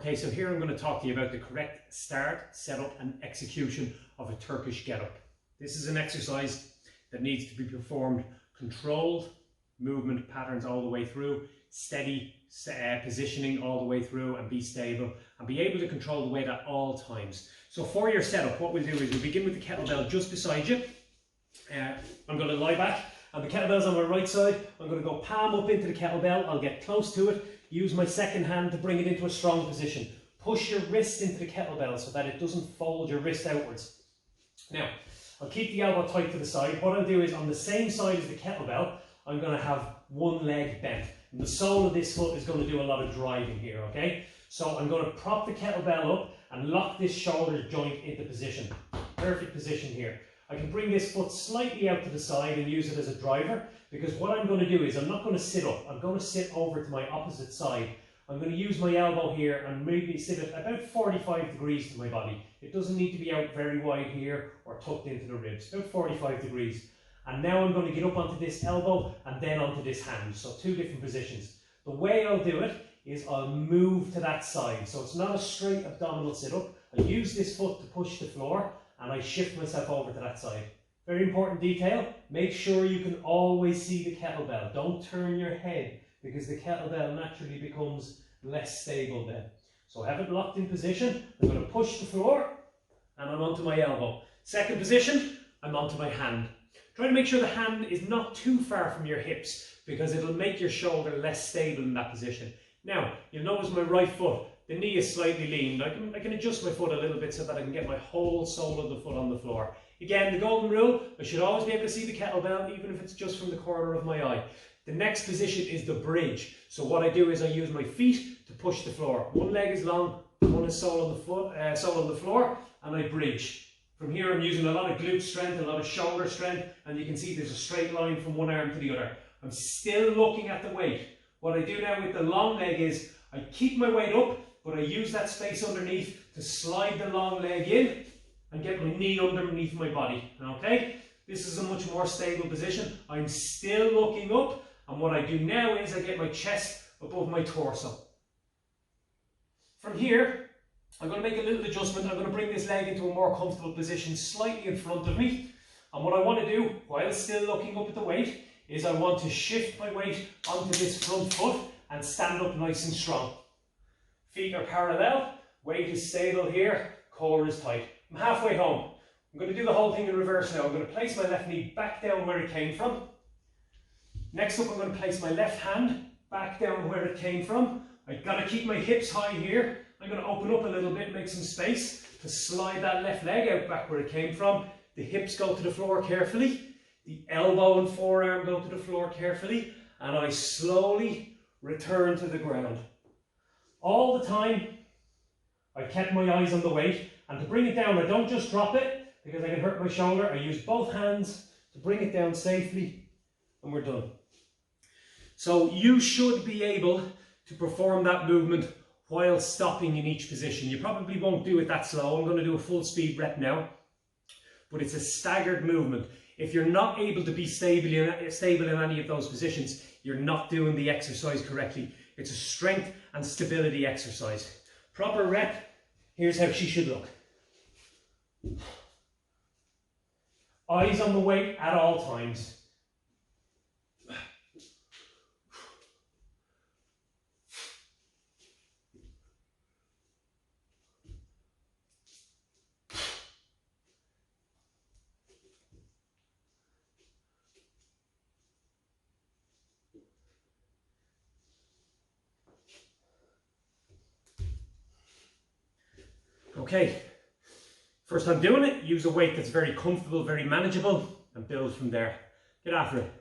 Okay, so here I'm going to talk to you about the correct start, setup and execution of a Turkish get-up. This is an exercise that needs to be performed controlled, movement patterns all the way through, steady positioning all the way through, and be stable and be able to control the weight at all times. So for your setup, what we'll do is we'll begin with the kettlebell just beside you. I'm going to lie back and the kettlebell's on my right side. I'm going to go palm up into the kettlebell. I'll get close to it, use my second hand to bring it into a strong position. Push your wrist into the kettlebell so that it doesn't fold your wrist outwards. Now, I'll keep the elbow tight to the side. What I'll do is on the same side as the kettlebell, I'm going to have one leg bent. And the sole of this foot is going to do a lot of driving here, okay? So I'm going to prop the kettlebell up and lock this shoulder joint into position. Perfect position here. I can bring this foot slightly out to the side and use it as a driver, because what I'm going to do is I'm not going to sit up. I'm going to sit over to my opposite side. I'm going to use my elbow here and maybe sit at about 45 degrees to my body. It doesn't need to be out very wide here or tucked into the ribs, about 45 degrees. And now I'm going to get up onto this elbow and then onto this hand. So two different positions. The way I'll do it is I'll move to that side. So it's not a straight abdominal sit-up. I use this foot to push the floor and I shift myself over to that side. Very important detail, make sure you can always see the kettlebell. Don't turn your head because the kettlebell naturally becomes less stable then. So I have it locked in position. I'm going to push the floor and I'm onto my elbow. Second position, I'm onto my hand. Try to make sure the hand is not too far from your hips because it'll make your shoulder less stable in that position. Now, you'll notice my right foot, the knee is slightly leaned. I can adjust my foot a little bit so that I can get my whole sole of the foot on the floor. Again, the golden rule, I should always be able to see the kettlebell, even if it's just from the corner of my eye. The next position is the bridge. So what I do is I use my feet to push the floor. One leg is long, one is sole on the foot, sole on the floor, and I bridge. From here I'm using a lot of glute strength, a lot of shoulder strength, and you can see there's a straight line from one arm to the other. I'm still looking at the weight. What I do now with the long leg is I keep my weight up, but I use that space underneath to slide the long leg in and get my knee underneath my body. Okay? This is a much more stable position. I'm still looking up, and what I do now is I get my chest above my torso. From here, I'm going to make a little adjustment. I'm going to bring this leg into a more comfortable position slightly in front of me. And what I want to do, while still looking up at the weight, is I want to shift my weight onto this front foot and stand up nice and strong. Feet are parallel, weight is stable here, core is tight. I'm halfway home. I'm going to do the whole thing in reverse now. I'm going to place my left knee back down where it came from. Next up, I'm going to place my left hand back down where it came from. I've got to keep my hips high here. I'm going to open up a little bit, make some space to slide that left leg out back where it came from. The hips go to the floor carefully. The elbow and forearm go to the floor carefully. And I slowly return to the ground. All the time, I kept my eyes on the weight, and to bring it down, I don't just drop it because I can hurt my shoulder. I use both hands to bring it down safely, and we're done. So you should be able to perform that movement while stopping in each position. You probably won't do it that slow. I'm going to do a full speed rep now, but it's a staggered movement. If you're not able to be stable in any of those positions, you're not doing the exercise correctly. It's a strength and stability exercise. Proper rep, here's how she should look. Eyes on the weight at all times. Okay, first time doing it, use a weight that's very comfortable, very manageable, and build from there. Get after it.